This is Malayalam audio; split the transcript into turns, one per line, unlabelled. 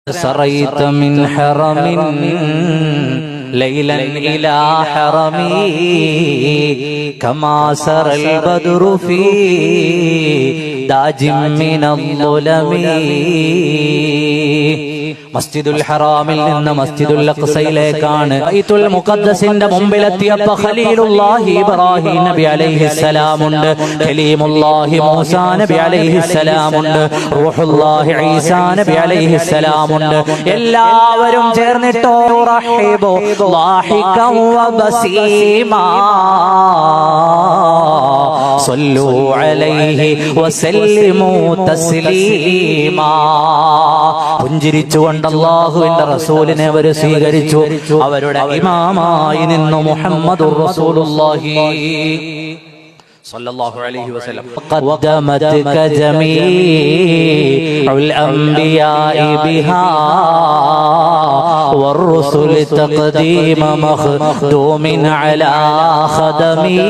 سريت من حرم ليلا إلى حرمي كما سر البدر في داج من الظلم. മസ്ജിദുൽ ഹറാമിൽ നിന്ന് മസ്ജിദുൽ അഖ്സയിലേക്കാണ് ബൈത്തുൽ മുഖദ്ദസിന്റെ മുമ്പിലെത്തിയപ്പോൾ ഖലീലുല്ലാഹി ഇബ്രാഹിം നബി അലൈഹിസ്സലാം ഉണ്ട്, കലീമുല്ലാഹി മൂസാ നബി അലൈഹിസ്സലാം ഉണ്ട്, റൂഹുല്ലാഹി ഈസാ നബി അലൈഹിസ്സലാം ഉണ്ട്. എല്ലാവരും ചേർന്നിട്ടോ റഹിബു ളാഹികം വബസീമാ സല്ലു അലൈഹി വസല്ലിമു തസ്ലീമാ. പുഞ്ചിരിച്ചുകൊണ്ട് അല്ലാഹുവിന്റെ റസൂലിനെ അവർ സ്വീകരിച്ചു. അവരുടെ ഇമാമായി നിന്നു മുഹമ്മദുർ റസൂലുള്ളാഹി സല്ലല്ലാഹു അലൈഹി വസല്ലം. ഖദ്ദമത്ക ജമീഉൽ അംബിയാഇ ബിഹാ والرسل تقديم مخدوم على خدمي.